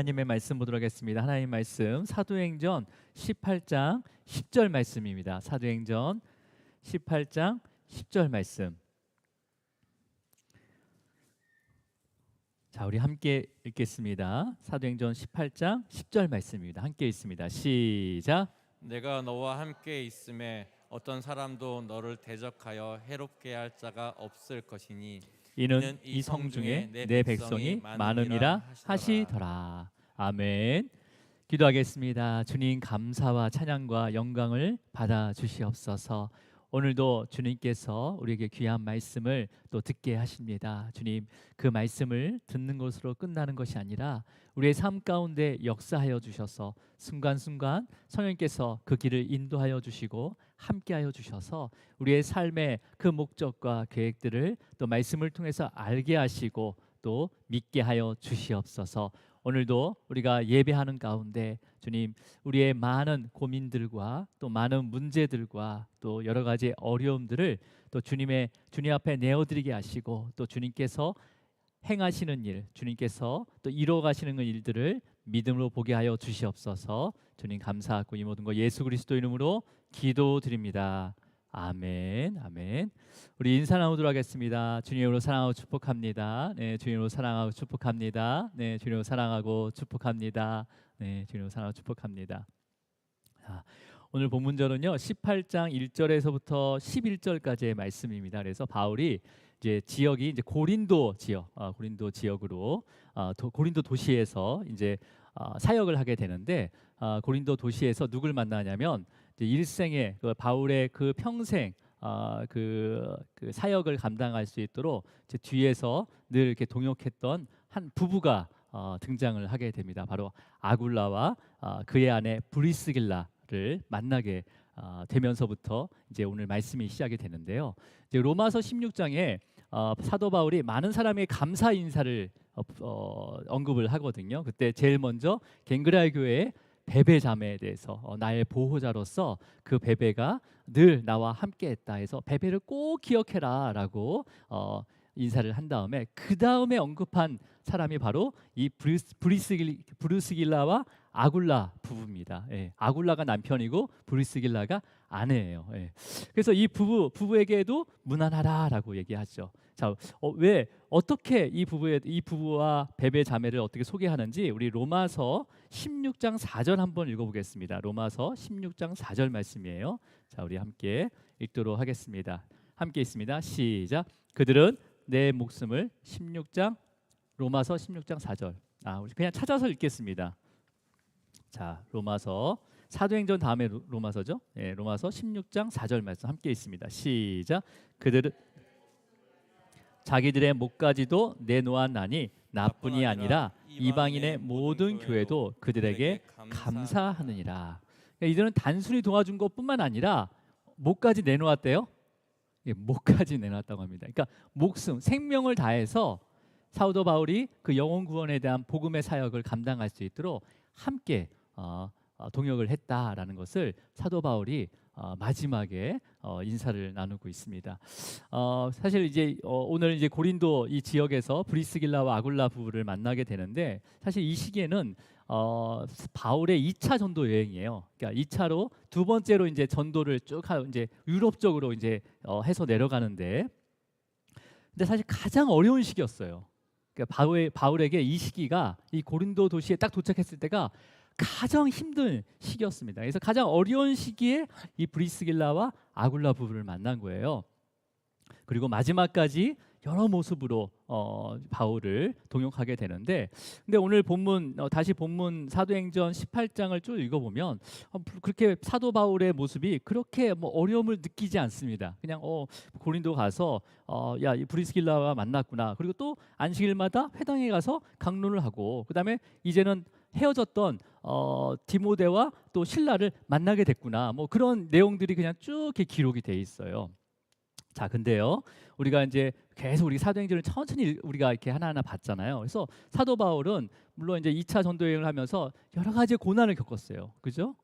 하나님의 말씀 보도록 하겠습니다. 하나님의 말씀 사도행전 18장 10절 말씀입니다. 사도행전 18장 10절 말씀. 자, 우리 함께 읽겠습니다. 사도행전 18장 10절 말씀입니다. 함께 읽습니다. 시작. 내가 너와 함께 있음에 어떤 사람도 너를 대적하여 해롭게 할 자가 없을 것이니 이는 이 성 중에 내 백성이 많음이라 하시더라. 아멘. 기도하겠습니다. 주님, 감사와 찬양과 영광을 받아 주시옵소서. 오늘도 주님께서 우리에게 귀한 말씀을 또 듣게 하십니다. 주님, 그 말씀을 듣는 것으로 끝나는 것이 아니라 우리의 삶 가운데 역사하여 주셔서 순간순간 성령께서 그 길을 인도하여 주시고 함께하여 주셔서 우리의 삶의 그 목적과 계획들을 또 말씀을 통해서 알게 하시고 또 믿게 하여 주시옵소서. 오늘도 우리가 예배하는 가운데 주님, 우리의 많은 고민들과 또 많은 문제들과 또 여러 가지 어려움들을 또 주님 앞에 내어드리게 하시고 또 주님께서 행하시는 일, 주님께서 또 이루어가시는 일들을 믿음으로 보게 하여 주시옵소서. 주님 감사하고 이 모든 거 예수 그리스도 이름으로 기도드립니다. 아멘, 아멘. 우리 인사 나누도록 하겠습니다. 주님으로 사랑하고 축복합니다. 네, 주님으로 사랑하고 축복합니다. 네, 주님으로 사랑하고 축복합니다. 네, 주님으로 사랑하고 축복합니다. 자, 오늘 본문절은요 18장 1절에서부터 11절까지의 말씀입니다. 그래서 바울이 이제 지역이 이제 고린도 지역, 고린도 지역으로 고린도 도시에서 이제 사역을 하게 되는데 고린도 도시에서 누굴 만나냐면 일생의 그 바울의 그 평생 그 사역을 감당할 수 있도록 이제 뒤에서 늘 이렇게 동역했던 한 부부가 등장을 하게 됩니다. 바로 아굴라와 그의 아내 브리스길라를 만나게 되면서부터 이제 오늘 말씀이 시작이 되는데요. 이제 로마서 16장에 사도 바울이 많은 사람의 감사 인사를 언급을 하거든요. 그때 제일 먼저 갱그라의 교회의 베베 자매에 대해서 나의 보호자로서 그 베베가 늘 나와 함께했다 해서 베베를 꼭 기억해라라고 인사를 한 다음에 그 다음에 언급한 사람이 바로 이 브루스길라와 아굴라 부부입니다. 예, 아굴라가 남편이고 브루스길라가 아내예요. 예. 그래서 이 부부에게도 무난하다라고 얘기하죠. 자, 왜 어떻게 이 부부와 베베 자매를 어떻게 소개하는지 우리 로마서 16장 4절 한번 읽어보겠습니다. 로마서 16장 4절 말씀이에요. 자, 우리 함께 읽도록 하겠습니다. 함께 있습니다. 시작. 그들은 내 목숨을 로마서 16장 4절. 우리 그냥 찾아서 읽겠습니다. 자, 로마서 사도행전 다음에 로마서죠. 예, 로마서 16장 4절 말씀 함께 있습니다. 시작. 그들은 자기들의 목까지도 내놓았나니 나뿐이 아니라 이방인의 모든 교회도 그들에게 감사하느니라. 이들은 단순히 도와준 것뿐만 아니라 목까지 내놓았대요. 예, 목까지 내놨다고 합니다. 그러니까 목숨, 생명을 다해서 사도 바울이 그 영혼 구원에 대한 복음의 사역을 감당할 수 있도록 함께 동역을 했다라는 것을 사도 바울이 마지막에 인사를 나누고 있습니다. 사실 이제 오늘 이제 고린도 이 지역에서 브리스길라와 아굴라 부부를 만나게 되는데 사실 이 시기에는 바울의 2차 전도 여행이에요. 그러니까 2차로 두 번째로 이제 전도를 쭉 이제 유럽 쪽으로 이제 해서 내려가는데, 근데 사실 가장 어려운 시기였어요. 그러니까 바울에게 이 시기가 이 고린도 도시에 딱 도착했을 때가 가장 힘든 시기였습니다. 그래서 가장 어려운 시기에 이 브리스길라와 아굴라 부부를 만난 거예요. 그리고 마지막까지 여러 모습으로 바울을 동역하게 되는데, 근데 오늘 본문 다시 본문 사도행전 18장을 쭉 읽어보면 그렇게 사도 바울의 모습이 그렇게 뭐 어려움을 느끼지 않습니다. 그냥 고린도 가서 야, 이 브리스길라와 만났구나. 그리고 또 안식일마다 회당에 가서 강론을 하고, 그다음에 이제는 헤어졌던 디모데와 또 실라를 만나게 됐구나. 뭐 그런 내용들이 그냥 쭉 이렇게 기록이 돼 있어요. 자, 근데요, 우리가 이제 계속 우리 사도행전을 천천히 우리가 이렇게 하나하나 봤잖아요. 그래서 사도 바울은 물론 이제 2차 전도 여행을 하면서 여러 가지 고난을 겪었어요. 그죠?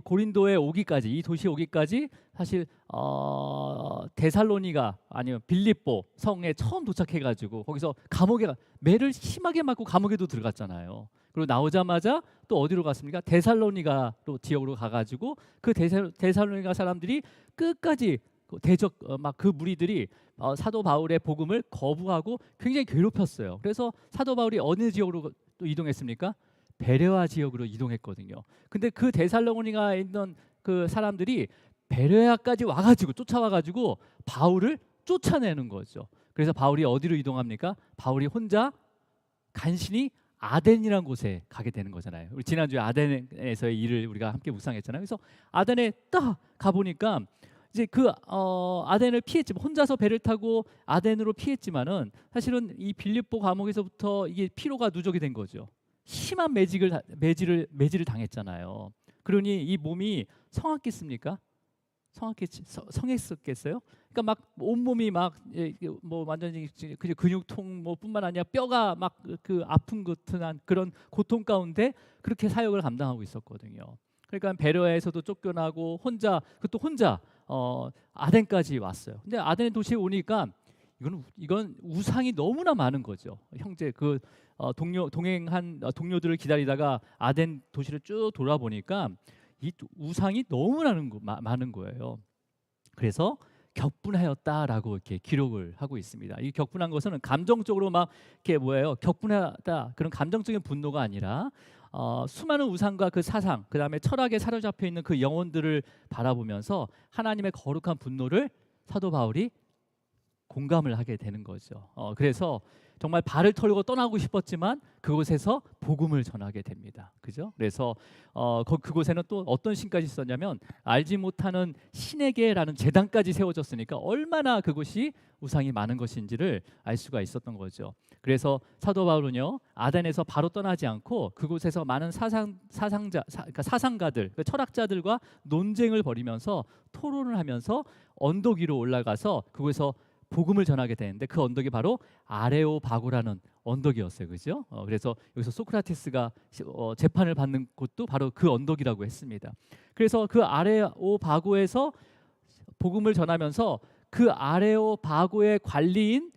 고린도에 오기까지, 이 도시에 오기까지 사실 데살로니가 아니면 빌립보 성에 처음 도착해가지고 거기서 감옥에 매를 심하게 맞고 감옥에도 들어갔잖아요. 그리고 나오자마자 또 어디로 갔습니까? 데살로니가로 지역으로 가가지고 그 데살로니가 사람들이 끝까지 대적 막 그 무리들이 사도 바울의 복음을 거부하고 굉장히 괴롭혔어요. 그래서 사도 바울이 어느 지역으로 또 이동했습니까? 베레아 지역으로 이동했거든요. 근데 그 데살로니가에 있는 그 사람들이 베레아까지 와가지고 쫓아와가지고 바울을 쫓아내는 거죠. 그래서 바울이 어디로 이동합니까? 바울이 혼자 간신히 아덴이라는 곳에 가게 되는 거잖아요. 우리 지난주에 아덴에서의 일을 우리가 함께 묵상했잖아요. 그래서 아덴에 딱 가보니까 이제 그 아덴을 피했지만 혼자서 배를 타고 아덴으로 피했지만은 사실은 이 빌립보 감옥에서부터 이게 피로가 누적이 된 거죠. 심한 매질을 당했잖아요. 그러니 이 몸이 성았겠습니까? 성했었겠어요? 그러니까 막 온몸이 막 뭐 완전히 그냥 근육통 뭐뿐만 아니라 뼈가 막 그 아픈 듯한 그런 고통 가운데 그렇게 사역을 감당하고 있었거든요. 그러니까 베레아에서도 쫓겨나고 그것도 혼자 아덴까지 왔어요. 근데 아덴 도시에 오니까 이건 우상이 너무나 많은 거죠. 형제 동행한 동료들을 기다리다가 아덴 도시를 쭉 돌아보니까 이 우상이 너무나 많은 거예요. 그래서 격분하였다라고 이렇게 기록을 하고 있습니다. 이 격분한 것은 감정적으로 막 이렇게 격분하다 그런 감정적인 분노가 아니라 수많은 우상과 그 사상, 그 다음에 철학에 사로잡혀 있는 그 영혼들을 바라보면서 하나님의 거룩한 분노를 사도 바울이 공감을 하게 되는 거죠. 그래서 정말 발을 털고 떠나고 싶었지만 그곳에서 복음을 전하게 됩니다. 그죠? 그래서 그곳에는 또 어떤 신까지 있었냐면 알지 못하는 신에게라는 제단까지 세워졌으니까 얼마나 그곳이 우상이 많은 것인지를 알 수가 있었던 거죠. 그래서 사도 바울은요 아덴에서 바로 떠나지 않고 그곳에서 많은 그러니까 사상가들, 그 철학자들과 논쟁을 벌이면서 토론을 하면서 언덕 위로 올라가서 그곳에서 복음을 전하게 되는데 그 언덕이 바로 아레오바고라는 언덕이었어요. 그죠? 그래서 여기서 소크라테스가 재판을 받는 곳도 바로 그 언덕이라고 했습니다. 그래서 그 아레오바고에서 복음을 전하면서 그 아레오바고의 관리인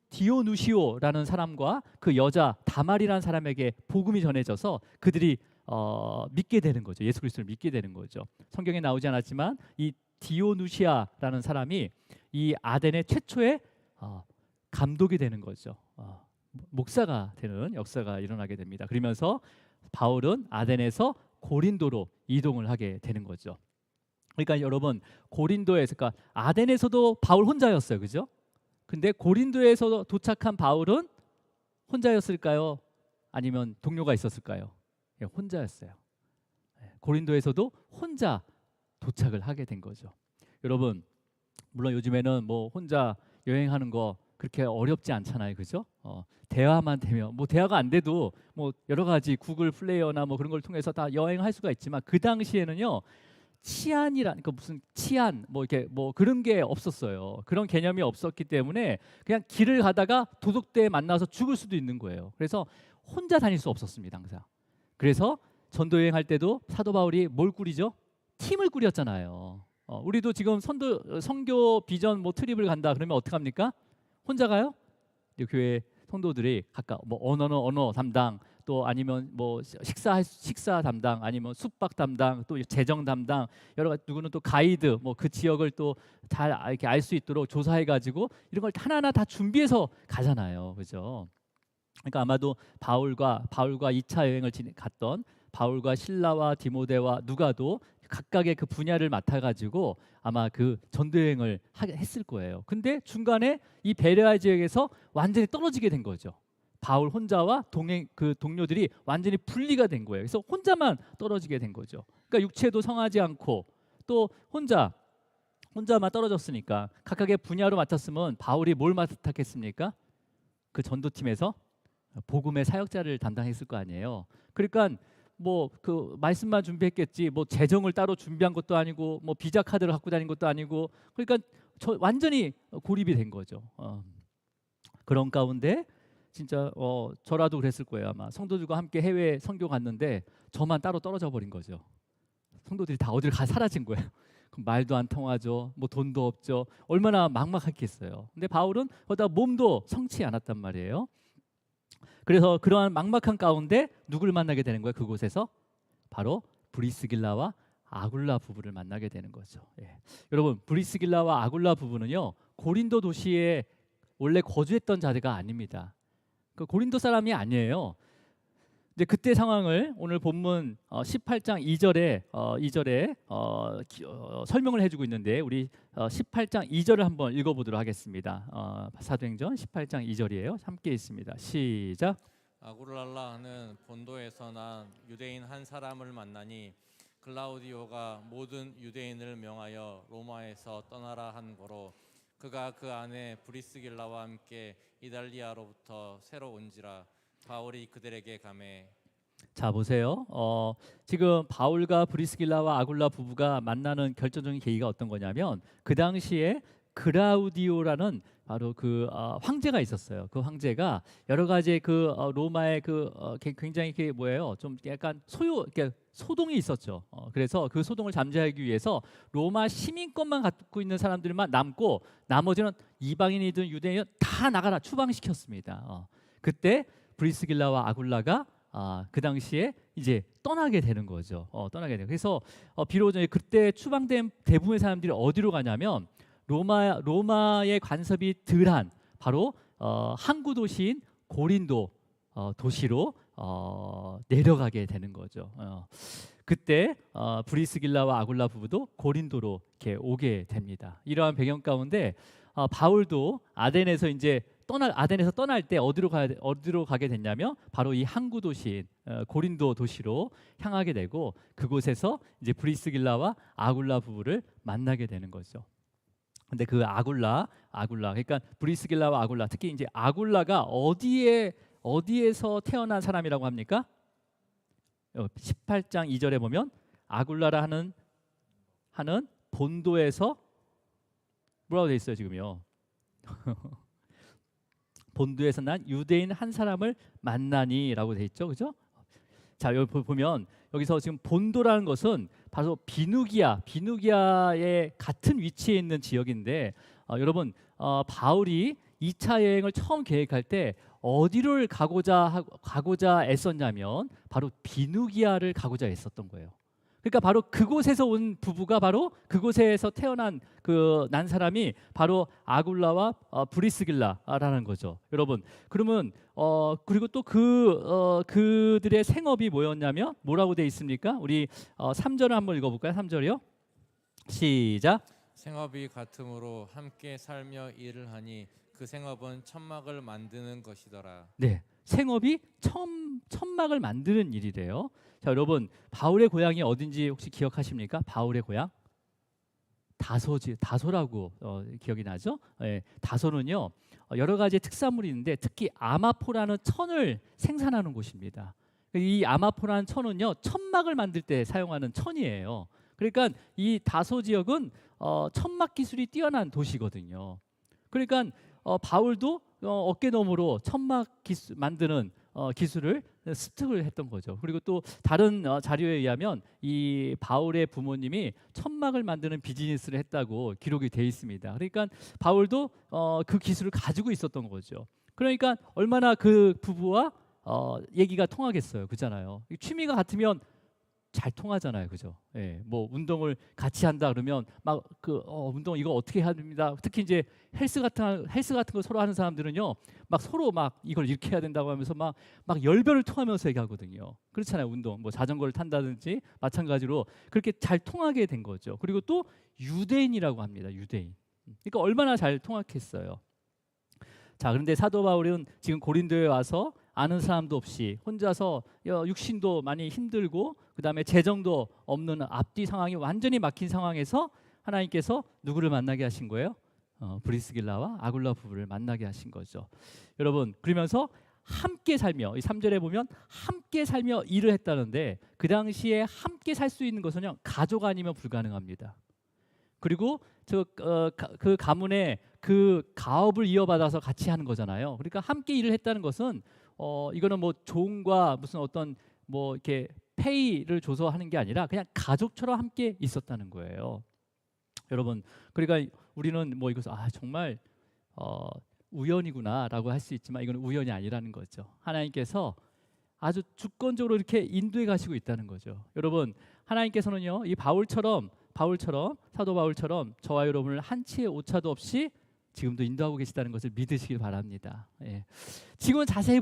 디오누시오라는 사람과 그 여자 다말이라는 사람에게 복음이 전해져서 그들이 믿게 되는 거죠. 예수 그리스도를 믿게 되는 거죠. 성경에 나오지 않았지만 이 디오누시아라는 사람이 이 아덴의 최초의 감독이 되는 거죠. 목사가 되는 역사가 일어나게 됩니다. 그러면서 바울은 아덴에서 고린도로 이동을 하게 되는 거죠. 그러니까 여러분 고린도에서 그러니까 아덴에서도 바울 혼자였어요. 그죠? 근데 고린도에서 도착한 바울은 혼자였을까요? 아니면 동료가 있었을까요? 예, 혼자였어요. 고린도에서도 혼자 도착을 하게 된 거죠. 여러분 물론 요즘에는 뭐 혼자 여행하는 거 그렇게 어렵지 않잖아요. 그죠? 대화만 되면 뭐 대화가 안 돼도 뭐 여러 가지 구글 플레이어나 뭐 그런 걸 통해서 다 여행할 수가 있지만 그 당시에는요. 그러니까 무슨 치안 뭐 이렇게 뭐 그런 게 없었어요. 그런 개념이 없었기 때문에 그냥 길을 가다가 도둑대에 만나서 죽을 수도 있는 거예요. 그래서 혼자 다닐 수 없었습니다, 항상. 그래서 전도 여행할 때도 사도 바울이 뭘 꾸리죠? 팀을 꾸렸잖아요. 우리도 지금 선교 비전 뭐 트립을 간다 그러면 어떻게 합니까? 혼자 가요? 교회 성도들이 각각 뭐 언어 담당 또 아니면 뭐 식사 담당 아니면 숙박 담당 또 재정 담당 여러 가지 누구는 또 가이드 뭐 그 지역을 또 잘 이렇게 알 수 있도록 조사해 가지고 이런 걸 하나하나 다 준비해서 가잖아요. 그죠? 그러니까 아마도 바울과 2차 여행을 갔던 바울과 실라와 디모데와 누가도 각각의 그 분야를 맡아가지고 아마 그 전도 여행을 했을 거예요. 근데 중간에 이 베레아 지역에서 완전히 떨어지게 된 거죠. 바울 혼자와 그 동료들이 완전히 분리가 된 거예요. 그래서 혼자만 떨어지게 된 거죠. 그러니까 육체도 성하지 않고 또 혼자만 떨어졌으니까 각각의 분야로 맡았으면 바울이 뭘 맡았겠습니까? 그 전도팀에서 복음의 사역자를 담당했을 거 아니에요. 그러니까 뭐 그 말씀만 준비했겠지 뭐 재정을 따로 준비한 것도 아니고 뭐 비자 카드를 갖고 다닌 것도 아니고 그러니까 저 완전히 고립이 된 거죠. 그런 가운데 진짜 저라도 그랬을 거예요. 아마 성도들과 함께 해외 선교 갔는데 저만 따로 떨어져 버린 거죠. 성도들이 다 어디를 가 사라진 거예요. 그럼 말도 안 통하죠. 뭐 돈도 없죠. 얼마나 막막했겠어요. 근데 바울은 거기다 몸도 성치 않았단 말이에요. 그래서 그러한 막막한 가운데 누구를 만나게 되는 거예요? 그곳에서 바로 브리스길라와 아굴라 부부를 만나게 되는 거죠. 예. 여러분 브리스길라와 아굴라 부부는요 고린도 도시에 원래 거주했던 자리가 아닙니다. 그 고린도 사람이 아니에요. 이제 그때 상황을 오늘 본문 18장 2절에 설명을 해주고 있는데 우리 18장 2절을 한번 읽어보도록 하겠습니다. 사도행전 18장 2절이에요. 함께 있습니다. 시작. 아굴랄라는 본도에서 난 유대인 한 사람을 만나니 글라우디오가 모든 유대인을 명하여 로마에서 떠나라 한 거로 그가 그 안에 브리스길라와 함께 이달리아로부터 새로 온지라 바울이 그들에게 가매. 자 보세요. 지금 바울과 브리스길라와 아굴라 부부가 만나는 결정적인 계기가 어떤 거냐면 그 당시에 그라우디오라는 바로 그 황제가 있었어요. 그 황제가 여러 가지 그 로마의 그 굉장히 그 뭐예요? 좀 약간 소동이 있었죠. 그래서 그 소동을 잠재우기 위해서 로마 시민권만 갖고 있는 사람들만 남고 나머지는 이방인이든 유대인이든 다 나가라 추방시켰습니다. 그때 브리스길라와 아굴라가 그 당시에 이제 떠나게 되는 거죠. 떠나게 되고 그래서 비록 그때 추방된 대부분의 사람들이 어디로 가냐면 로마의 간섭이 덜한 바로 항구 도시인 고린도 도시로 내려가게 되는 거죠. 그때 브리스길라와 아굴라 부부도 고린도로 이렇게 오게 됩니다. 이러한 배경 가운데 바울도 아덴에서 떠날 때 어디로 가게 됐냐면 바로 이 항구 도시인 고린도 도시로 향하게 되고 그곳에서 이제 브리스길라와 아굴라 부부를 만나게 되는 거죠. 근데 그 아굴라 그러니까 브리스길라와 아굴라 특히 이제 아굴라가 어디에서 태어난 사람이라고 합니까? 18장 2절에 보면 아굴라라 하는 본도에서 뭐라고 돼 있어요 지금요? 본도에서 난 유대인 한 사람을 만나니라고 돼 있죠, 그죠? 자 여기 보면 여기서 지금 본도라는 것은 바로 비누기아의 같은 위치에 있는 지역인데 여러분 바울이 2차 여행을 처음 계획할 때 어디를 가고자 애썼냐면 바로 비누기아를 가고자 애썼던 거예요. 그러니까 바로 그곳에서 온 부부가 바로 그곳에서 태어난 난 사람이 바로 아굴라와 브리스길라라는 거죠. 여러분 그러면 그리고 또 그들의 생업이 뭐였냐면 뭐라고 돼 있습니까? 우리 3절을 한번 읽어볼까요? 3절이요. 시작. 생업이 같으므로 함께 살며 일을 하니 그 생업은 천막을 만드는 것이더라. 네, 생업이 천막을 만드는 일이래요. 자, 여러분 바울의 고향이 어딘지 혹시 기억하십니까? 바울의 고향 다소라고 기억이 나죠? 예, 다소는요 여러 가지 특산물이 있는데 특히 아마포라는 천을 생산하는 곳입니다. 이 아마포라는 천은요 천막을 만들 때 사용하는 천이에요. 그러니까 이 다소 지역은 천막 기술이 뛰어난 도시거든요. 그러니까 바울도 어깨너머로 천막 만드는 기술을 습득을 했던 거죠. 그리고 또 다른 자료에 의하면 이 바울의 부모님이 천막을 만드는 비즈니스를 했다고 기록이 돼 있습니다. 그러니까 바울도 그 기술을 가지고 있었던 거죠. 그러니까 얼마나 그 부부와 얘기가 통하겠어요, 그잖아요. 취미가 같으면 잘 통하잖아요, 그죠? 예, 뭐 운동을 같이 한다 그러면 막 운동 이거 어떻게 해야 됩니다. 특히 이제 헬스 같은 거 서로 하는 사람들은요, 막 서로 막 이걸 이렇게 해야 된다고 하면서 막 열변을 토하면서 얘기하거든요. 그렇잖아요, 운동, 뭐 자전거를 탄다든지 마찬가지로 그렇게 잘 통하게 된 거죠. 그리고 또 유대인이라고 합니다, 유대인. 그러니까 얼마나 잘 통했겠어요. 자, 그런데 사도 바울은 지금 고린도에 와서 아는 사람도 없이 혼자서 육신도 많이 힘들고 그다음에 재정도 없는 앞뒤 상황이 완전히 막힌 상황에서 하나님께서 누구를 만나게 하신 거예요? 브리스길라와 아굴라 부부를 만나게 하신 거죠. 여러분 그러면서 함께 살며 이 3절에 보면 함께 살며 일을 했다는데 그 당시에 함께 살 수 있는 것은요 가족 아니면 불가능합니다. 그리고 그 가문의 그 가업을 이어받아서 같이 하는 거잖아요. 그러니까 함께 일을 했다는 것은 이거는 뭐 종과 무슨 어떤 뭐 이렇게 페이를 줘서 하는 게 아니라 그냥 가족처럼 함께 있었다는 거예요. 여러분, 그러니까 우리는 뭐 이것을 정말 우연이구나라고 할 수 있지만 이건 우연이 아니라는 거죠. 하나님께서 아주 주권적으로 이렇게 인도해 가시고 있다는 거죠. 여러분, 하나님께서는요 이 바울처럼 사도 바울처럼 저와 여러분을 한치의 오차도 없이 지금도 인도하고 계시다는 것을 믿으시길 바랍니다. 예. 지금은 자세히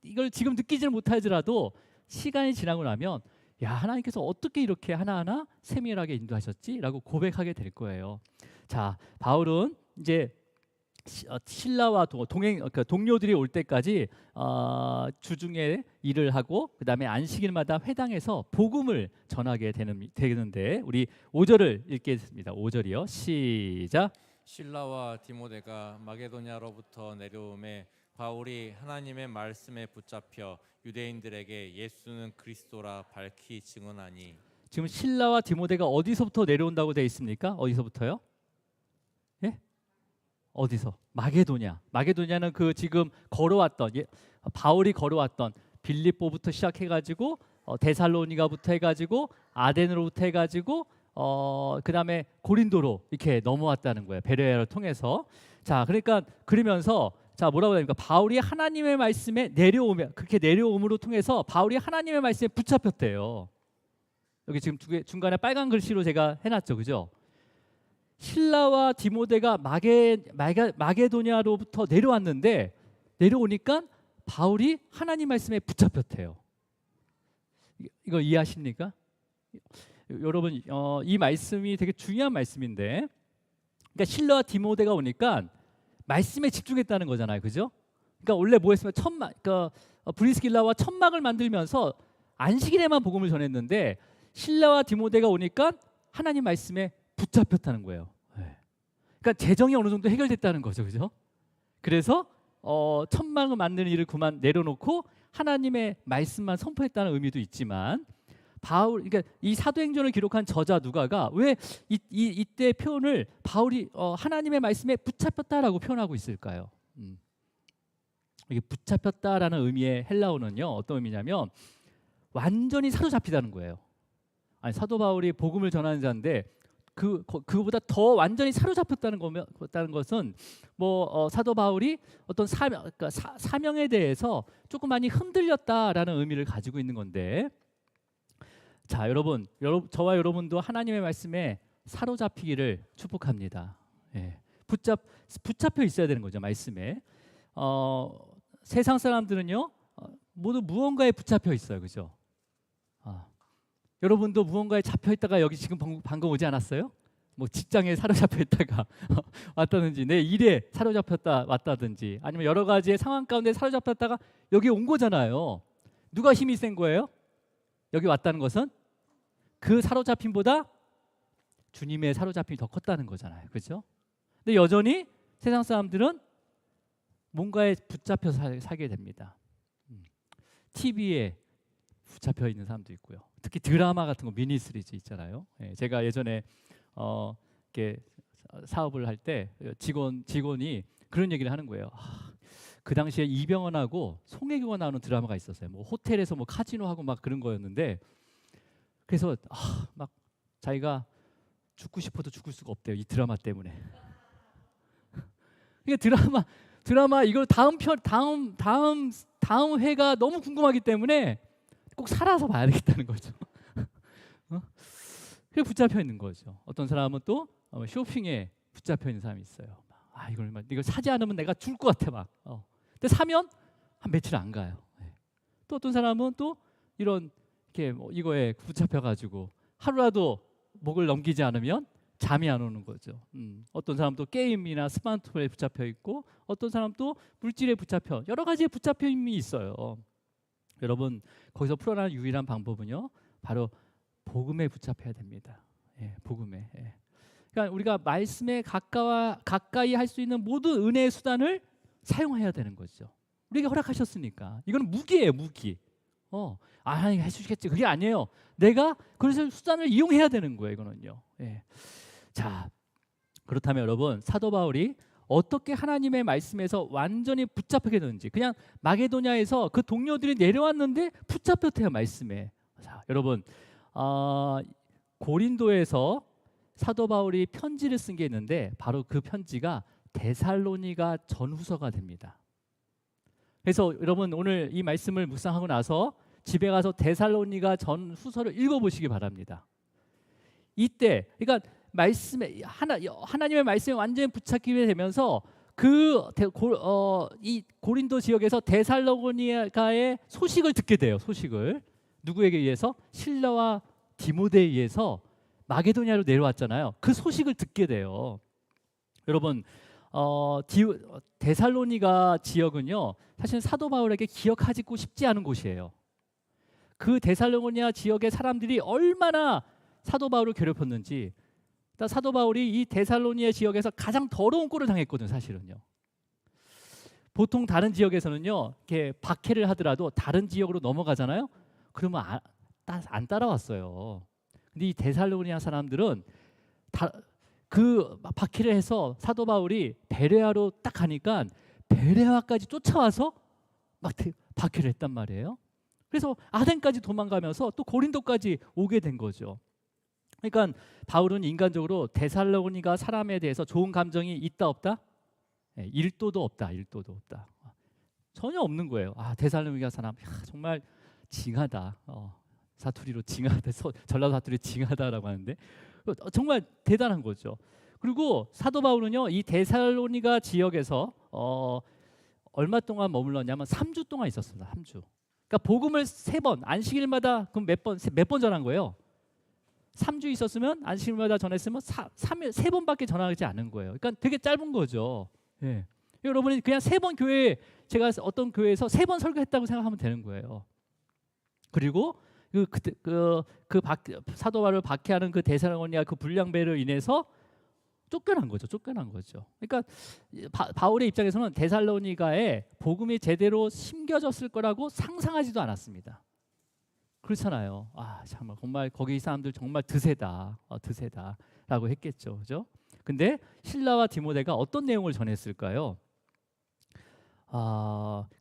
이걸 지금 느끼지는 못하더라도 시간이 지나고 나면 야, 하나님께서 어떻게 이렇게 하나하나 세밀하게 인도하셨지라고 고백하게 될 거예요. 자, 바울은 이제 신라와 동료들이 올 때까지 주중에 일을 하고 그 다음에 안식일마다 회당에서 복음을 전하게 되는데 우리 5절을 읽겠습니다. 5절이요. 시작. 실라와 디모데가 마게도냐로부터 내려오매 바울이 하나님의 말씀에 붙잡혀 유대인들에게 예수는 그리스도라 밝히 증언하니. 지금 실라와 디모데가 어디서부터 내려온다고 되어 있습니까? 어디서부터요? 예? 어디서? 마게도냐는 그 지금 걸어왔던 바울이 걸어왔던 빌립보부터 시작해가지고 데살로니가부터 해가지고 아덴으로부터 해가지고 그 다음에 고린도로 이렇게 넘어왔다는 거예요. 베레아를 통해서. 자, 그러니까 그러면서 자 뭐라고 합니까? 바울이 하나님의 말씀에 그렇게 내려옴으로 통해서 바울이 하나님의 말씀에 붙잡혔대요. 여기 지금 중간에 빨간 글씨로 제가 해놨죠, 그죠? 실라와 디모데가 마게도냐로부터 내려왔는데 내려오니까 바울이 하나님 말씀에 붙잡혔대요. 이거 이해하십니까? 여러분, 이 말씀이 되게 중요한 말씀인데, 그러니까 실라와 디모데가 오니까 말씀에 집중했다는 거잖아요, 그죠? 그러니까 원래 뭐했으면 그러니까 브리스길라와 천막을 만들면서 안식일에만 복음을 전했는데 실라와 디모데가 오니까 하나님 말씀에 붙잡혔다는 거예요. 그러니까 재정이 어느 정도 해결됐다는 거죠, 그죠? 그래서 천막을 만드는 일을 그만 내려놓고 하나님의 말씀만 선포했다는 의미도 있지만 그러니까 이 사도행전을 기록한 저자 누가가 왜 이때 표현을 바울이 하나님의 말씀에 붙잡혔다라고 표현하고 있을까요? 이게 붙잡혔다라는 의미의 헬라어는요 어떤 의미냐면 완전히 사로잡히다는 거예요. 아니, 사도 바울이 복음을 전하는 자인데 그보다 더 완전히 사로잡혔다는 것은 사도 바울이 어떤 그러니까 사명에 대해서 조금 많이 흔들렸다라는 의미를 가지고 있는 건데, 자 여러분 저와 여러분도 하나님의 말씀에 사로잡히기를 축복합니다. 예. 붙잡혀 있어야 되는 거죠, 말씀에. 세상 사람들은요 모두 무언가에 붙잡혀 있어요, 그죠? 여러분도 무언가에 잡혀 있다가 여기 지금 방금 오지 않았어요? 뭐 직장에 사로잡혀 있다가 왔다든지 내 일에 사로잡혔다 왔다든지 아니면 여러 가지의 상황 가운데 사로잡혔다가 여기 온 거잖아요. 누가 힘이 센 거예요? 여기 왔다는 것은 그 사로잡힘보다 주님의 사로잡힘이 더 컸다는 거잖아요, 그렇죠? 근데 여전히 세상 사람들은 뭔가에 붙잡혀 살게 됩니다. TV에 붙잡혀 있는 사람도 있고요. 특히 드라마 같은 거 미니시리즈 있잖아요. 예, 제가 예전에 이렇게 사업을 할 때 직원이 그런 얘기를 하는 거예요. 그 당시에 이병헌하고 송혜교가 나오는 드라마가 있었어요. 뭐 호텔에서 뭐 카지노하고 막 그런 거였는데, 그래서 막 자기가 죽고 싶어도 죽을 수가 없대요, 이 드라마 때문에. 이게 드라마 이걸 다음 회가 너무 궁금하기 때문에 꼭 살아서 봐야 되겠다는 거죠. 그게 붙잡혀 있는 거죠. 어떤 사람은 또 쇼핑에 붙잡혀 있는 사람이 있어요. 이걸 사지 않으면 내가 죽을 것 같아 막. 근데 사면 한 며칠 안 가요. 또 어떤 사람은 또 이렇게 이거에 붙잡혀가지고 하루라도 목을 넘기지 않으면 잠이 안 오는 거죠. 어떤 사람도 게임이나 스마트폰에 붙잡혀 있고, 어떤 사람도 물질에 붙잡혀 여러 가지의 붙잡힘이 있어요. 여러분, 거기서 풀어나는 유일한 방법은요 바로 복음에 붙잡혀야 됩니다. 예, 복음에. 예. 그러니까 우리가 말씀에 가까이 할 수 있는 모든 은혜의 수단을 사용해야 되는 거죠. 우리에게 허락하셨으니까. 이거는 무기예요, 무기. 하나님 해주시겠지. 그게 아니에요. 내가 그래서 수단을 이용해야 되는 거예요, 이거는요. 예. 자, 그렇다면 여러분, 사도 바울이 어떻게 하나님의 말씀에서 완전히 붙잡히게 되는지, 그냥 마게도냐에서 그 동료들이 내려왔는데 붙잡혔대요, 말씀에. 자, 여러분, 고린도에서 사도 바울이 편지를 쓴 게 있는데 바로 그 편지가 데살로니가 전후서가 됩니다. 그래서 여러분, 오늘 이 말씀을 묵상하고 나서 집에 가서 데살로니가 전후서를 읽어보시기 바랍니다. 이때, 그러니까 말씀에 하나님의 말씀에 완전히 붙잡히게 되면서 이 고린도 지역에서 데살로니가의 소식을 듣게 돼요. 소식을 누구에게 의해서? 실라와 디모데에 의해서 마게도냐로 내려왔잖아요. 그 소식을 듣게 돼요. 여러분, 데살로니가 지역은요, 사실 사도 바울에게 기억하고 싶지 않은 곳이에요. 그 데살로니가 지역의 사람들이 얼마나 사도 바울을 괴롭혔는지, 사도 바울이 이 데살로니아 지역에서 가장 더러운 꼴을 당했거든요, 사실은요. 보통 다른 지역에서는요, 이렇게 박해를 하더라도 다른 지역으로 넘어가잖아요. 그러면 안 따라왔어요. 근데 이 데살로니아 사람들은 그 박해를 해서 사도 바울이 베레아로 딱 가니까 베레아까지 쫓아와서 막 박해를 했단 말이에요. 그래서 아덴까지 도망가면서 또 고린도까지 오게 된 거죠. 그러니까 바울은 인간적으로 데살로니가 사람에 대해서 좋은 감정이 있다 없다? 1도도 없다. 1도도 없다. 전혀 없는 거예요. 데살로니가 사람 정말 징하다. 사투리로 징하다. 전라도 사투리 징하다라고 하는데 정말 대단한 거죠. 그리고 사도 바울은요, 이 데살로니가 지역에서 얼마 동안 머물렀냐면 3주 동안 있었습니다. 3주. 그러니까 복음을 3번, 안식일마다 그럼 몇 번 전한 거예요? 3주 있었으면 안식일마다 전했으면 3번밖에 전하지 않은 거예요. 그러니까 되게 짧은 거죠. 예. 여러분이 그냥 3번 교회, 제가 어떤 교회에서 3번 설교했다고 생각하면 되는 거예요. 그리고 사도 바울을 박해하는 그 데살로니가 그 불량배로 인해서 쫓겨난 거죠. 그러니까 바울의 입장에서는 데살로니가에 복음이 제대로 심겨졌을 거라고 상상하지도 않았습니다. 그렇잖아요. 정말 거기 사람들 정말 드세다라고 했겠죠, 그죠? 근데 실라와 디모데가 어떤 내용을 전했을까요?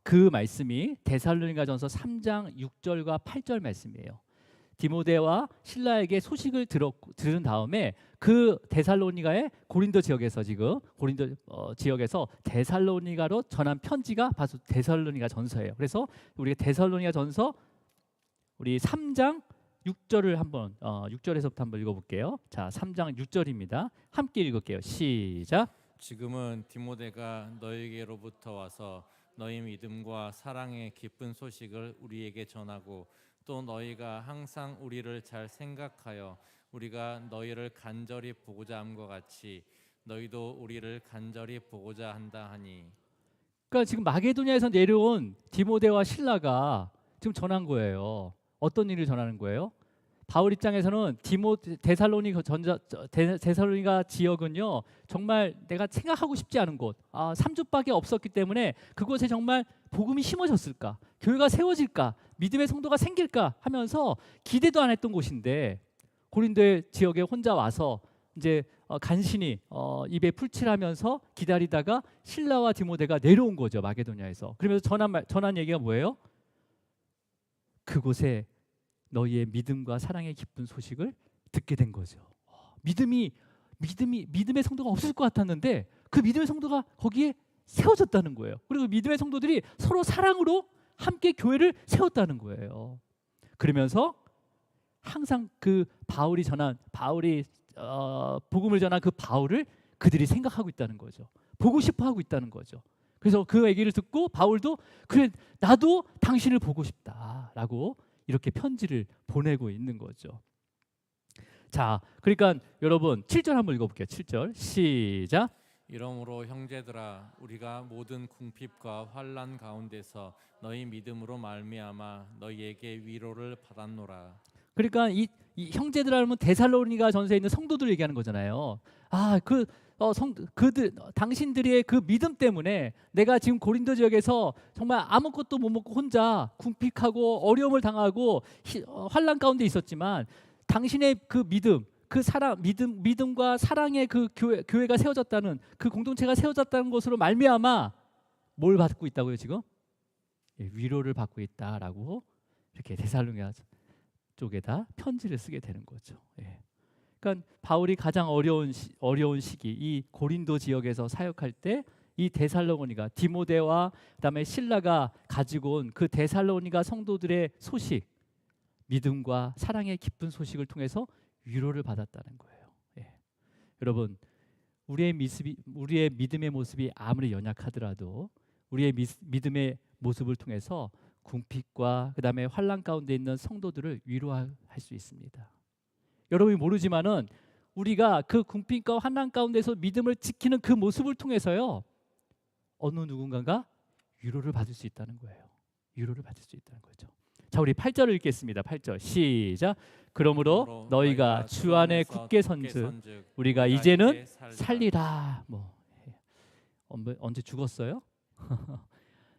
그 말씀이 데살로니가전서 3장 6절과 8절 말씀이에요. 디모데와 실라에게 소식을 들은 다음에 그 데살로니가의 고린도 지역에서 지역에서 데살로니가로 전한 편지가 바로 데살로니가 전서예요. 그래서 우리가 데살로니가 전서 우리 3장 6절을 한번 6절에서부터 한번 읽어볼게요. 자, 3장 6절입니다. 함께 읽을게요. 시작. 지금은 디모데가 너희에게로부터 와서 너희 믿음과 사랑의 기쁜 소식을 우리에게 전하고 또 너희가 항상 우리를 잘 생각하여 우리가 너희를 간절히 보고자 함과 같이 너희도 우리를 간절히 보고자 한다 하니. 그러니까 지금 마게도냐에서 내려온 디모데와 실라가 지금 전한 거예요. 어떤 일을 전하는 거예요? 바울 입장에서는 데살로니가 지역은요, 정말 내가 생각하고 싶지 않은 곳, 3주밖에 없었기 때문에 그곳에 정말 복음이 심어졌을까, 교회가 세워질까, 믿음의 성도가 생길까 하면서 기대도 안 했던 곳인데 고린도 지역에 혼자 와서 이제 간신히 입에 풀칠하면서 기다리다가 실라와 디모데가 내려온 거죠, 마게도냐에서. 그러면서 전한 얘기가 뭐예요? 그곳에 너희의 믿음과 사랑의 기쁜 소식을 듣게 된 거죠. 믿음의 성도가 없을 것 같았는데 그 믿음의 성도가 거기에 세워졌다는 거예요. 그리고 믿음의 성도들이 서로 사랑으로 함께 교회를 세웠다는 거예요. 그러면서 항상 그 바울이 복음을 전한 그 바울을 그들이 생각하고 있다는 거죠. 보고 싶어하고 있다는 거죠. 그래서 그 얘기를 듣고 바울도 그래, 나도 당신을 보고 싶다라고 이렇게 편지를 보내고 있는 거죠. 자, 그러니까 여러분 7절 한번 읽어볼게요. 7절 시작. 이러므로 형제들아 우리가 모든 궁핍과 환난 가운데서 너희 믿음으로 말미암아 너희에게 위로를 받았노라. 그러니까 이 형제들 하면 데살로니가 전서에 있는 성도들 얘기하는 거잖아요. 그들 당신들의 그 믿음 때문에 내가 지금 고린도 지역에서 정말 아무것도 못 먹고 혼자 궁핍하고 어려움을 당하고 환난 가운데 있었지만 당신의 그 믿음, 그 사랑, 믿음과 사랑의 그 교회가 세워졌다는 그 공동체가 세워졌다는 것으로 말미암아 뭘 받고 있다고요 지금? 위로를 받고 있다라고 이렇게 데살로니가 쪽에다 편지를 쓰게 되는 거죠. 그러니까 바울이 가장 어려운 시기, 이 고린도 지역에서 사역할 때 이 데살로니가 디모데와 그다음에 실라가 가지고 온 그 데살로니가 성도들의 소식, 믿음과 사랑의 기쁜 소식을 통해서 위로를 받았다는 거예요. 여러분, 우리의 믿음의 모습이 아무리 연약하더라도 우리의 믿음의 모습을 통해서 궁핍과 그다음에 환난 가운데 있는 성도들을 위로할 수 있습니다. 여러분이 모르지만은 우리가 그 궁핍과 환난 가운데서 믿음을 지키는 그 모습을 통해서요 어느 누군가가 위로를 받을 수 있다는 거예요. 위로를 받을 수 있다는 거죠. 자, 우리 8절을 읽겠습니다. 8절 시작. 그러므로 너희가 주 안에 굳게 선즉 우리가 이제는 살리라. 언제 죽었어요?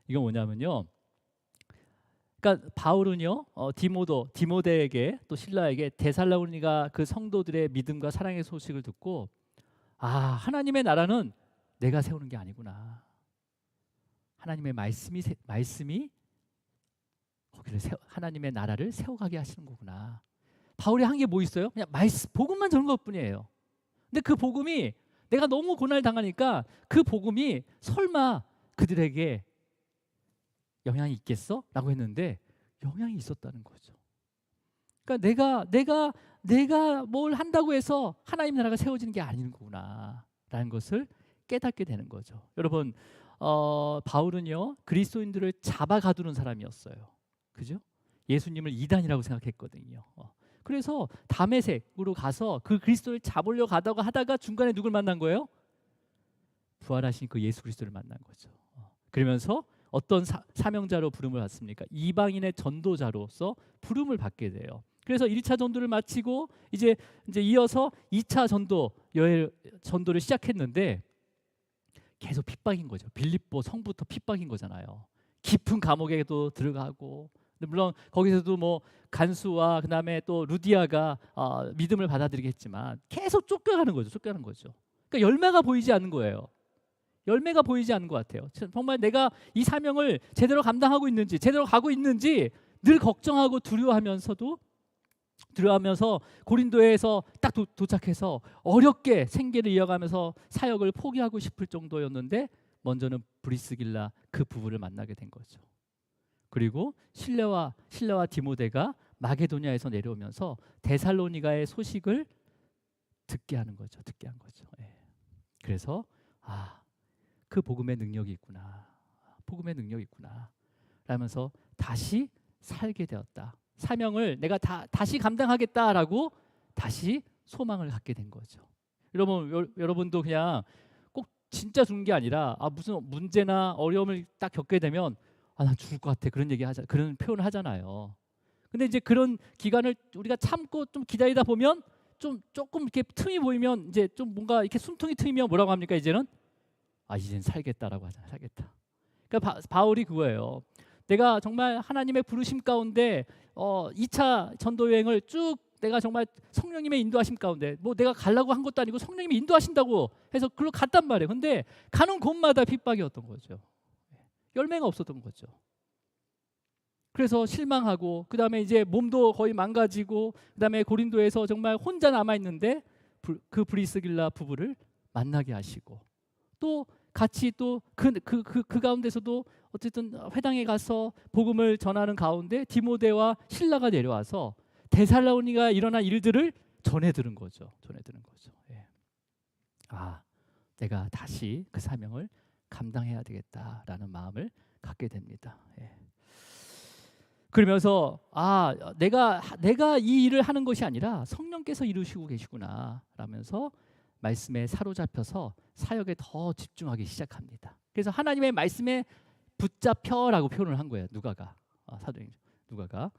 이건 뭐냐면요. 그러니까 바울은요 디모데에게 또 실라에게 데살로니가 그 성도들의 믿음과 사랑의 소식을 듣고 하나님의 나라는 내가 세우는 게 아니구나. 하나님의 말씀이 거기를 하나님의 나라를 세워가게 하시는 거구나. 바울이 한 게 뭐 있어요? 그냥 복음만 전한 것뿐이에요. 근데 그 복음이 내가 너무 고난을 당하니까 그 복음이 설마 그들에게 영향이 있겠어? 라고 했는데 영향이 있었다는 거죠. 그러니까 내가 뭘 한다고 해서 하나님 나라가 세워지는 게 아닌 거구나 라는 것을 깨닫게 되는 거죠. 여러분 바울은요 그리스도인들을 잡아 가두는 사람이었어요. 그죠? 예수님을 이단이라고 생각했거든요. 그래서 다메섹으로 가서 그 그리스도를 잡으려 하다가 중간에 누굴 만난 거예요? 부활하신 그 예수 그리스도를 만난 거죠. 그러면서 어떤 사명자로 부름을 받습니까? 이방인의 전도자로서 부름을 받게 돼요. 그래서 1차 전도를 마치고 이제 이어서 2차 전도를 시작했는데 계속 핍박인 거죠. 빌립보 성부터 핍박인 거잖아요. 깊은 감옥에도 들어가고 물론 거기서도 뭐 간수와 그다음에 또 루디아가 믿음을 받아들이게 했지만 계속 쫓겨가는 거죠. 그러니까 열매가 보이지 않는 거예요. 열매가 보이지 않는 것 같아요. 정말 내가 이 사명을 제대로 감당하고 있는지 제대로 가고 있는지 늘 걱정하고 두려워하면서 고린도에서 딱 도착해서 어렵게 생계를 이어가면서 사역을 포기하고 싶을 정도였는데 먼저는 브리스길라 그 부부를 만나게 된 거죠. 그리고 실라와 디모데가 마게도냐에서 내려오면서 데살로니가의 소식을 듣게 한 거죠. 그래서 그 복음의 능력이 있구나. 라면서 다시 살게 되었다. 사명을 내가 다시 감당하겠다라고 다시 소망을 갖게 된 거죠. 여러분도 그냥 꼭 진짜 죽는 게 아니라 무슨 문제나 어려움을 딱 겪게 되면 난 죽을 것 같아 그런 표현을 하잖아요. 근데 이제 그런 기간을 우리가 참고 좀 기다리다 보면 조금 이렇게 틈이 보이면 이제 좀 뭔가 이렇게 숨통이 트이면 뭐라고 합니까? 이제는 살겠다라고 하잖아요. 살겠다. 그러니까 바울이 그거예요. 내가 정말 하나님의 부르심 가운데 2차 전도 여행을 쭉 내가 정말 성령님의 인도하심 가운데 내가 가려고 한 것도 아니고 성령님이 인도하신다고 해서 그걸로 갔단 말이에요. 근데 가는 곳마다 핍박이었던 거죠. 열매가 없었던 거죠. 그래서 실망하고 그다음에 이제 몸도 거의 망가지고 그다음에 고린도에서 정말 혼자 남아 있는데 그 브리스길라 부부를 만나게 하시고 또 같이 또 그 가운데서도 어쨌든 회당에 가서 복음을 전하는 가운데 디모데와 실라가 내려와서 데살로니가 일어난 일들을 전해 들은 거죠. 내가 다시 그 사명을 감당해야 되겠다라는 마음을 갖게 됩니다. 그러면서 내가 이 일을 하는 것이 아니라 성령께서 이루시고 계시구나 라면서 말씀에 사로잡혀서 사역에 더 집중하기 시작합니다. 그래서 하나님의 말씀에 붙잡혀라고 표현을 한 거예요. 누가가 사도행 누가가.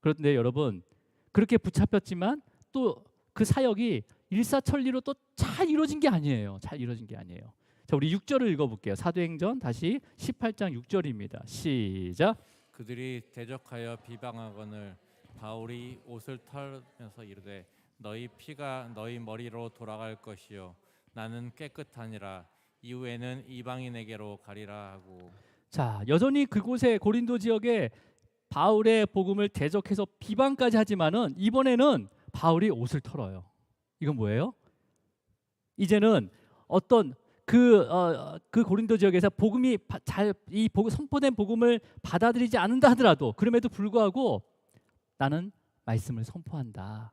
그런데 여러분 그렇게 붙잡혔지만 또 그 사역이 일사천리로 또 잘 이루어진 게 아니에요. 잘 이루어진 게 아니에요. 자, 우리 6절을 읽어볼게요. 사도행전 다시 18장 6절입니다. 시작. 그들이 대적하여 비방하거늘 바울이 옷을 털면서 이르되 너희 피가 너희 머리로 돌아갈 것이요 나는 깨끗하니라 이후에는 이방인에게로 가리라 하고. 자, 여전히 그곳에 고린도 지역에 바울의 복음을 대적해서 비방까지 하지만은 이번에는 바울이 옷을 털어요. 이건 뭐예요? 이제는 어떤 그 고린도 지역에서 복음이 선포된 복음을 받아들이지 않는다 하더라도 그럼에도 불구하고 나는 말씀을 선포한다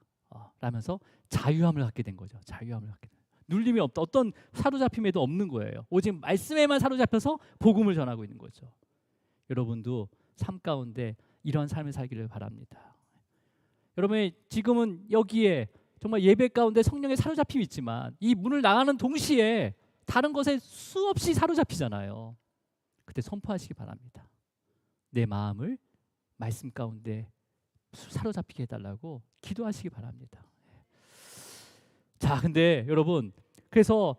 라면서 자유함을 갖게 된 거죠. 자유함을 갖게 된. 눌림이 없다. 어떤 사로잡힘에도 없는 거예요. 오직 말씀에만 사로잡혀서 복음을 전하고 있는 거죠. 여러분도 삶 가운데 이런 삶을 살기를 바랍니다. 여러분 지금은 여기에 정말 예배 가운데 성령의 사로잡힘이 있지만 이 문을 나가는 동시에 다른 것에 수없이 사로잡히잖아요. 그때 선포하시기 바랍니다. 내 마음을 말씀 가운데 사로잡히게 해달라고 기도하시기 바랍니다. 자, 근데 여러분 그래서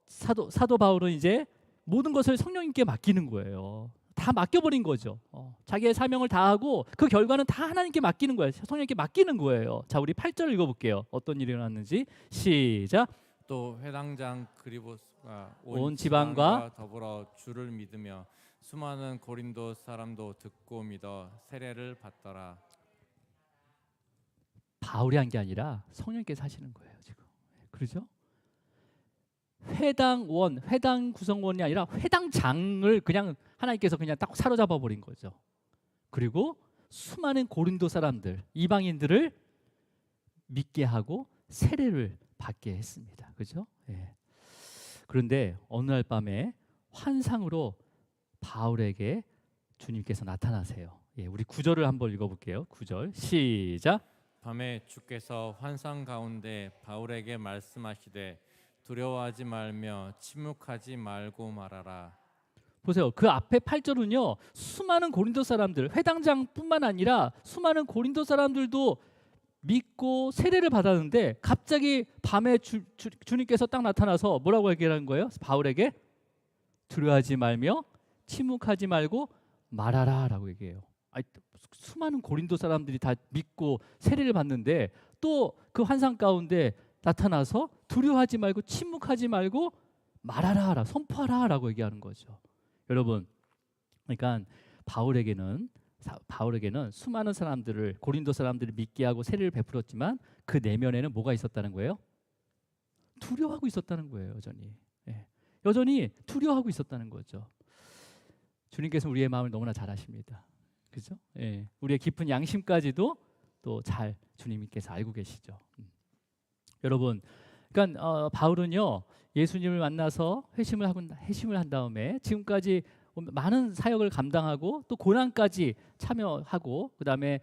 사도 바울은 이제 모든 것을 성령님께 맡기는 거예요. 다 맡겨버린 거죠. 자기의 사명을 다하고 그 결과는 다 하나님께 맡기는 거예요. 성령님께 맡기는 거예요. 자, 우리 8절 읽어볼게요. 어떤 일이 일어났는지 시작. 또 회당장 그리보스가 온 지방과 더불어 주를 믿으며 수많은 고린도 사람도 듣고 믿어 세례를 받더라. 바울이 한 게 아니라 성령께서 하시는 거예요. 지금 그렇죠? 회당 구성원이 아니라 회당장을 그냥 하나님께서 그냥 딱 사로잡아 버린 거죠. 그리고 수많은 고린도 사람들, 이방인들을 믿게 하고 세례를 받게 했습니다. 그렇죠? 예. 그런데 어느 날 밤에 환상으로 바울에게 주님께서 나타나세요. 예, 우리 9절을 한번 읽어볼게요. 9절 시작. 밤에 주께서 환상 가운데 바울에게 말씀하시되 두려워하지 말며 침묵하지 말고 말하라. 보세요. 그 앞에 8절은요. 수많은 고린도 사람들, 회당장뿐만 아니라 수많은 고린도 사람들도 믿고 세례를 받았는데 갑자기 밤에 주님께서 딱 나타나서 뭐라고 얘기하는 거예요? 바울에게 두려워하지 말며 침묵하지 말고 말하라 라고 얘기해요. 수많은 고린도 사람들이 다 믿고 세례를 받는데 또 그 환상 가운데 나타나서 두려워하지 말고 침묵하지 말고 말하라, 선포하라 라고 얘기하는 거죠. 여러분, 그러니까 바울에게는 수많은 사람들을 고린도 사람들을 믿게 하고 세례를 베풀었지만 그 내면에는 뭐가 있었다는 거예요? 두려워하고 있었다는 거예요. 여전히. 예. 여전히 두려워하고 있었다는 거죠. 주님께서 우리의 마음을 너무나 잘 아십니다. 그죠? 예. 우리의 깊은 양심까지도 또 잘 주님께서 알고 계시죠. 여러분, 그러니까 바울은요 예수님을 만나서 회심을 한 다음에 지금까지 많은 사역을 감당하고 또 고난까지 참여하고 그다음에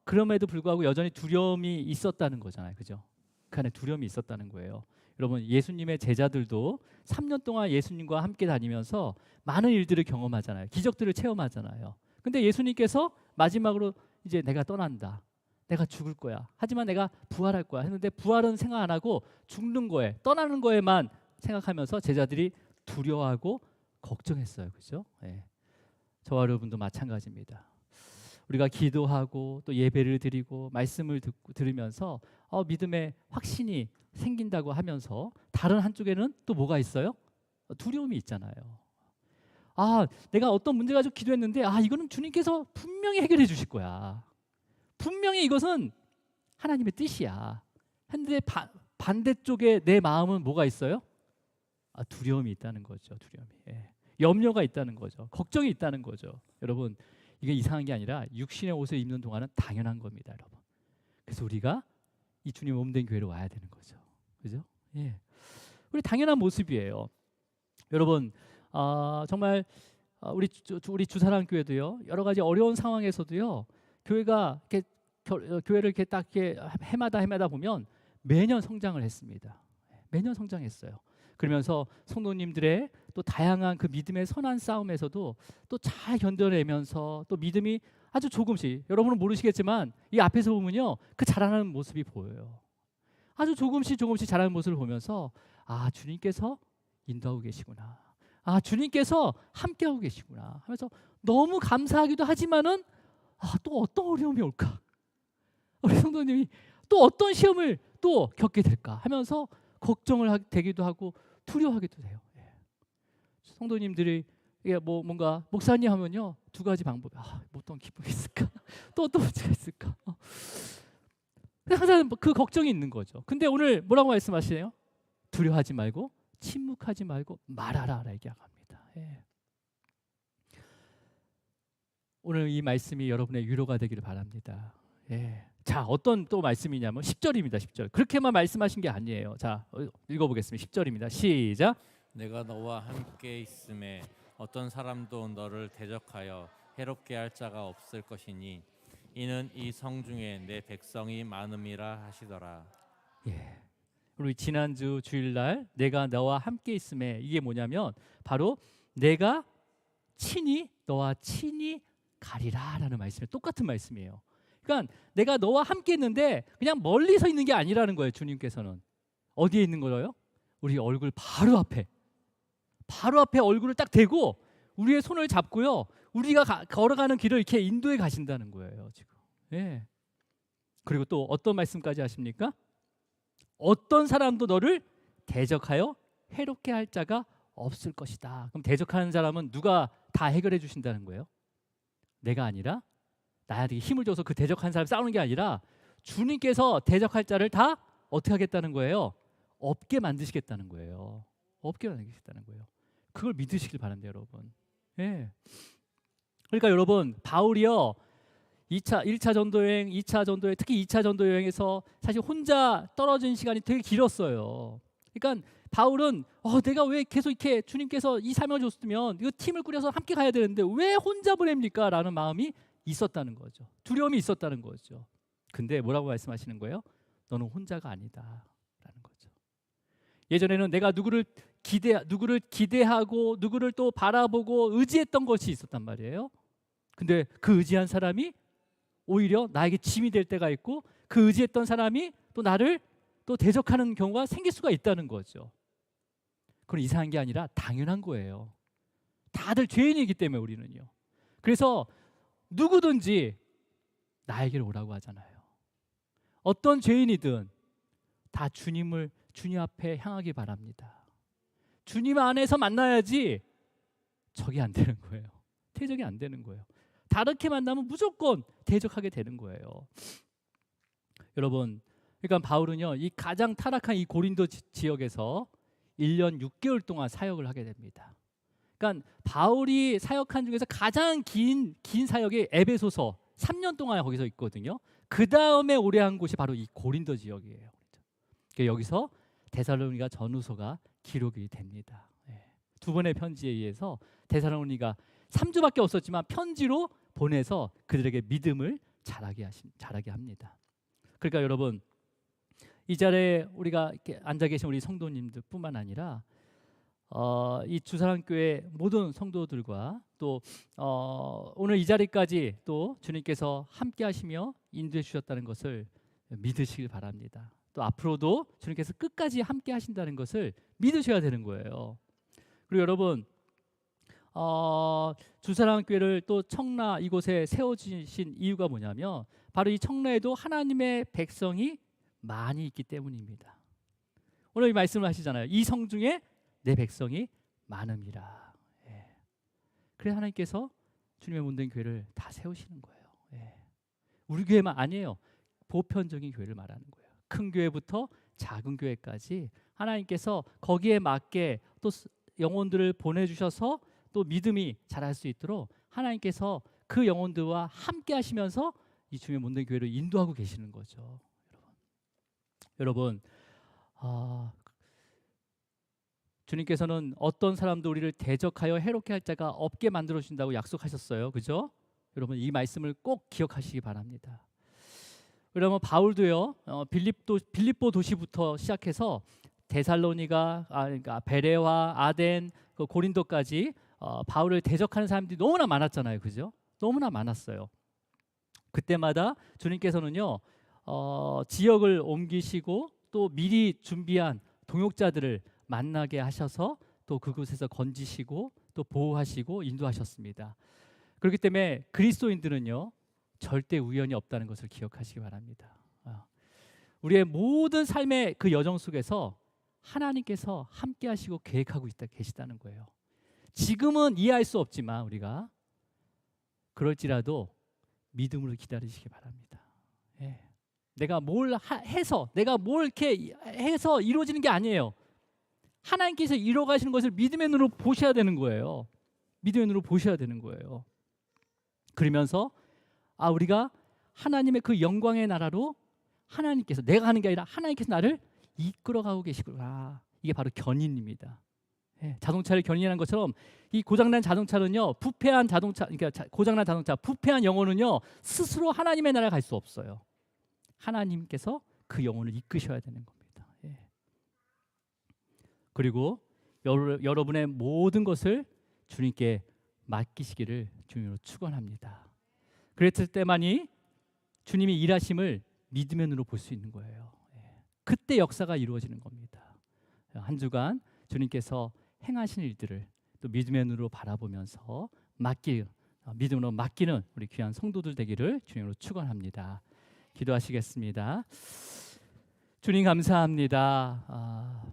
그럼에도 불구하고 여전히 두려움이 있었다는 거잖아요, 그죠? 그 안에 두려움이 있었다는 거예요. 여러분, 예수님의 제자들도 3년 동안 예수님과 함께 다니면서 많은 일들을 경험하잖아요, 기적들을 체험하잖아요. 근데 예수님께서 마지막으로 이제 내가 떠난다, 내가 죽을 거야, 하지만 내가 부활할 거야 했는데 부활은 생각 안 하고 죽는 거에, 떠나는 거에만 생각하면서 제자들이 두려워하고 걱정했어요. 그죠? 예. 저와 여러분도 마찬가지입니다. 우리가 기도하고 또 예배를 드리고 말씀을 들으면서 믿음의 확신이 생긴다고 하면서 다른 한쪽에는 또 뭐가 있어요? 두려움이 있잖아요. 내가 어떤 문제 가지고 기도했는데 이거는 주님께서 분명히 해결해 주실 거야. 분명히 이것은 하나님의 뜻이야. 근데 반대쪽에 내 마음은 뭐가 있어요? 두려움이 있다는 거죠. 두려움이. 예. 염려가 있다는 거죠. 걱정이 있다는 거죠. 여러분, 이게 이상한 게 아니라 육신의 옷을 입는 동안은 당연한 겁니다, 여러분. 그래서 우리가 이 주님 몸된 교회로 와야 되는 거죠. 그죠? 예. 우리 당연한 모습이에요. 여러분, 정말 우리 주사랑 교회도요. 여러 가지 어려운 상황에서도요. 교회가 이렇게 교회를 이렇게 딱 이렇게 해마다 보면 매년 성장을 했습니다. 매년 성장했어요. 그러면서 성도님들의 또 다양한 그 믿음의 선한 싸움에서도 또 잘 견뎌내면서 또 믿음이 아주 조금씩, 여러분은 모르시겠지만 이 앞에서 보면요, 그 자라나는 모습이 보여요. 아주 조금씩 자라는 모습을 보면서 아, 주님께서 인도하고 계시구나, 아, 주님께서 함께하고 계시구나 하면서 너무 감사하기도 하지만은 아, 또 어떤 어려움이 올까, 우리 성도님이 또 어떤 시험을 또 겪게 될까 하면서 걱정을 되기도 하고 두려워하기도 해요. 예. 성도님들이 이게 뭐 뭔가 목사님 하면요, 두 가지 방법. 아, 뭐 어떤 기쁨이 있을까? 또 어떤 문제가 있을까? 항상 그 걱정이 있는 거죠. 근데 오늘 뭐라고 말씀하시네요? 두려워하지 말고 침묵하지 말고 말하라 얘기합니다. 예. 오늘 이 말씀이 여러분의 위로가 되기를 바랍니다. 예. 자, 어떤 또 말씀이냐면 10절입니다. 10절. 그렇게만 말씀하신 게 아니에요. 자, 읽어보겠습니다. 10절입니다. 시작. 내가 너와 함께 있음에 어떤 사람도 너를 대적하여 해롭게 할 자가 없을 것이니 이는 이 성중에 내 백성이 많음이라 하시더라. 예. 우리 지난주 주일날 내가 너와 함께 있음에 이게 뭐냐면 바로 내가 친히 너와 친히 가리라라는 말씀이 똑같은 말씀이에요. 그러니까 내가 너와 함께 있는데 그냥 멀리서 있는 게 아니라는 거예요. 주님께서는 어디에 있는 거예요? 우리 얼굴 바로 앞에 얼굴을 딱 대고 우리의 손을 잡고요, 우리가 걸어가는 길을 이렇게 인도해 가신다는 거예요 지금. 예. 그리고 또 어떤 말씀까지 하십니까? 어떤 사람도 너를 대적하여 해롭게 할 자가 없을 것이다. 그럼 대적하는 사람은 누가 다 해결해 주신다는 거예요? 내가 아니라, 나한테 힘을 줘서 그 대적한 사람 싸우는 게 아니라 주님께서 대적할 자를 다 어떻게 하겠다는 거예요? 없게 만드시겠다는 거예요. 없게 만드시겠다는 거예요. 그걸 믿으시길 바랍니다, 여러분. 예. 그러니까 여러분, 바울이요, 1차 전도 여행, 2차 전도 여행, 특히 2차 전도 여행에서 사실 혼자 떨어진 시간이 되게 길었어요. 그러니까 바울은 내가 왜 계속 이렇게 주님께서 이 사명을 줬으면 이거 팀을 꾸려서 함께 가야 되는데 왜 혼자 보냅니까? 라는 마음이 있었다는 거죠. 두려움이 있었다는 거죠. 근데 뭐라고 말씀하시는 거예요? 너는 혼자가 아니다 라는 거죠. 예전에는 내가 누구를 기대하고 누구를 또 바라보고 의지했던 것이 있었단 말이에요. 근데 그 의지한 사람이 오히려 나에게 짐이 될 때가 있고, 그 의지했던 사람이 또 나를 또 대적하는 경우가 생길 수가 있다는 거죠. 그건 이상한 게 아니라 당연한 거예요. 다들 죄인이기 때문에 우리는요. 그래서 누구든지 나에게로 오라고 하잖아요. 어떤 죄인이든 다 주님 앞에 향하기 바랍니다. 주님 안에서 만나야지 적이 안 되는 거예요. 대적이 안 되는 거예요. 다르게 만나면 무조건 대적하게 되는 거예요. 여러분, 그러니까 바울은요, 이 가장 타락한 이 고린도 지역에서 1년 6개월 동안 사역을 하게 됩니다. 그러니까 바울이 사역한 중에서 가장 긴 사역이 에베소서 3년 동안 거기서 있거든요. 그 다음에 오래 한 곳이 바로 이 고린도 지역이에요. 그러니까 여기서 데살로니가 전후서가 기록이 됩니다. 두 번의 편지에 의해서 데살로니가 3주밖에 없었지만 편지로 보내서 그들에게 믿음을 자라게 합니다. 그러니까 여러분, 이 자리에 우리가 이렇게 앉아 계신 우리 성도님들뿐만 아니라 이 주사랑교회 모든 성도들과 또 오늘 이 자리까지 또 주님께서 함께 하시며 인도해 주셨다는 것을 믿으시길 바랍니다. 또 앞으로도 주님께서 끝까지 함께 하신다는 것을 믿으셔야 되는 거예요. 그리고 여러분, 주사랑교회를 또 청라 이곳에 세워주신 이유가 뭐냐면 바로 이 청라에도 하나님의 백성이 많이 있기 때문입니다. 오늘 이 말씀을 하시잖아요. 이 성중에 내 백성이 많음이라. 예. 그래서 하나님께서 주님의 몸된 교회를 다 세우시는 거예요. 예. 우리 교회만 아니에요. 보편적인 교회를 말하는 거예요. 큰 교회부터 작은 교회까지 하나님께서 거기에 맞게 또 영혼들을 보내주셔서 또 믿음이 자랄 수 있도록 하나님께서 그 영혼들과 함께 하시면서 이 주님의 몸된 교회를 인도하고 계시는 거죠. 여러분, 주님께서는 어떤 사람도 우리를 대적하여 해롭게 할 자가 없게 만들어 주신다고 약속하셨어요. 그죠? 여러분, 이 말씀을 꼭 기억하시기 바랍니다. 그러면 바울도요, 빌립보 도시부터 시작해서 데살로니가, 그러니까 베레와 아덴, 고린도까지 바울을 대적하는 사람들이 너무나 많았잖아요. 그죠? 너무나 많았어요. 그때마다 주님께서는요 지역을 옮기시고 또 미리 준비한 동역자들을 만나게 하셔서 또 그곳에서 건지시고 또 보호하시고 인도하셨습니다. 그렇기 때문에 그리스도인들은요 절대 우연이 없다는 것을 기억하시기 바랍니다. 우리의 모든 삶의 그 여정 속에서 하나님께서 함께 하시고 계획하고 계시다는 거예요. 지금은 이해할 수 없지만 우리가 그럴지라도 믿음으로 기다리시기 바랍니다. 예. 내가 뭘 해서 내가 뭘 이렇게 해서 이루어지는 게 아니에요. 하나님께서 이루어가시는 것을 믿음의 눈으로 보셔야 되는 거예요. 믿음의 눈으로 보셔야 되는 거예요. 그러면서 우리가 하나님의 그 영광의 나라로 하나님께서 내가 하는 게 아니라 하나님께서 나를 이끌어가고 계시구나. 이게 바로 견인입니다. 예, 자동차를 견인하는 것처럼 이 고장난 자동차는요 부패한 자동차, 그러니까 고장난 자동차, 부패한 영혼은요 스스로 하나님의 나라에 갈 수 없어요. 하나님께서 그 영혼을 이끄셔야 되는 겁니다. 예. 그리고 여러분의 모든 것을 주님께 맡기시기를 주님으로 축원합니다. 그랬을 때만이 주님이 일하심을 믿음의 눈으로 볼 수 있는 거예요. 예. 그때 역사가 이루어지는 겁니다. 한 주간 주님께서 행하신 일들을 또 믿음의 눈으로 바라보면서 믿음으로 맡기는 우리 귀한 성도들 되기를 주님으로 축원합니다. 기도하시겠습니다. 주님 감사합니다.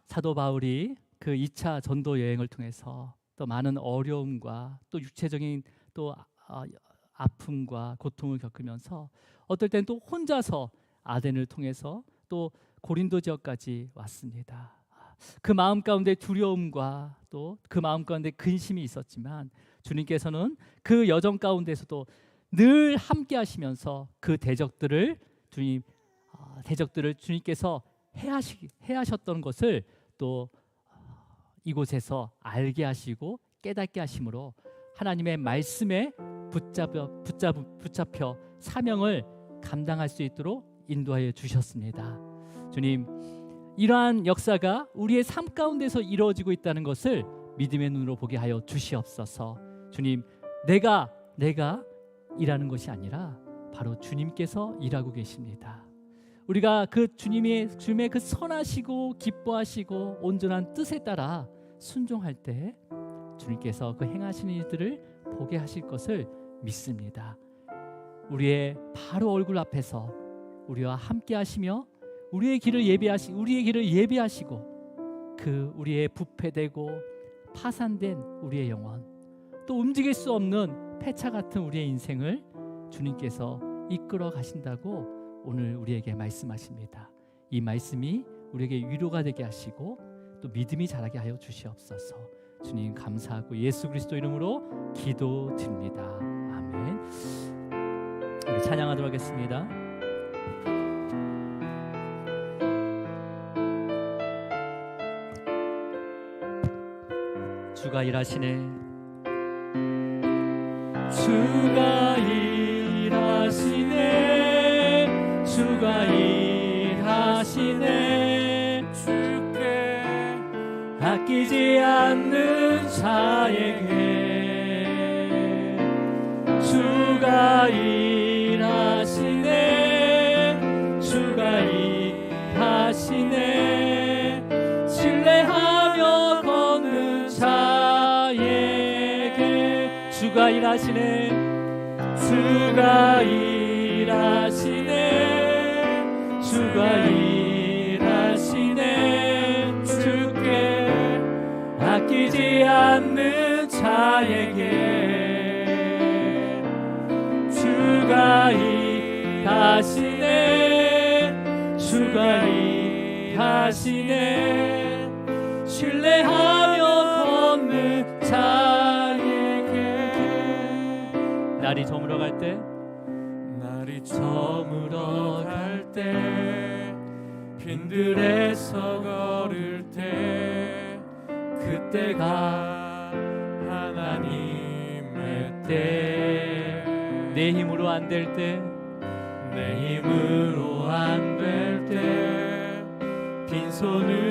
사도 바울이 그 2차 전도 여행을 통해서 또 많은 어려움과 또 육체적인 또 아픔과 고통을 겪으면서 어떨 땐 또 혼자서 아덴을 통해서 또 고린도 지역까지 왔습니다. 그 마음 가운데 두려움과 또 그 마음 가운데 근심이 있었지만 주님께서는 그 여정 가운데서도 늘 함께 하시면서 그 대적들을 주님께서 해하셨던 것을 또 이곳에서 알게 하시고 깨닫게 하심으로 하나님의 말씀에 붙잡혀 사명을 감당할 수 있도록 인도하여 주셨습니다. 주님, 이러한 역사가 우리의 삶 가운데서 이루어지고 있다는 것을 믿음의 눈으로 보게 하여 주시옵소서. 주님, 내가 일하는 것이 아니라 바로 주님께서 일하고 계십니다. 우리가 그 주님의 그 선하시고 기뻐하시고 온전한 뜻에 따라 순종할 때 주님께서 그 행하시는 일들을 보게 하실 것을 믿습니다. 우리의 바로 얼굴 앞에서 우리와 함께 하시며 우리의 길을 예비하시고 그 우리의 부패되고 파산된 우리의 영혼, 또 움직일 수 없는 폐차 같은 우리의 인생을 주님께서 이끌어 가신다고 오늘 우리에게 말씀하십니다. 이 말씀이 우리에게 위로가 되게 하시고 또 믿음이 자라게 하여 주시옵소서. 주님 감사하고 예수 그리스도 이름으로 기도드립니다. 아멘. 우리 찬양하도록 하겠습니다. 주가 일하시네. 주가 일하시네. 주가 일하시네. 주께 아끼지 않는 자에게 주가 일하시네. 주가 일하시네. 신뢰하며 걷는 자에게 주가 일하시네. 주가 일하시네. 주가 일하시네. 주께 아끼지 않는 자에게 주가 일하시네. 주가 일하시네. 신뢰하며 걷는 자에게 날이 저물어 갈 때 빈들에서 걸을 때 그때가 하나님의 때 내 힘으로 안 될 때 빈손을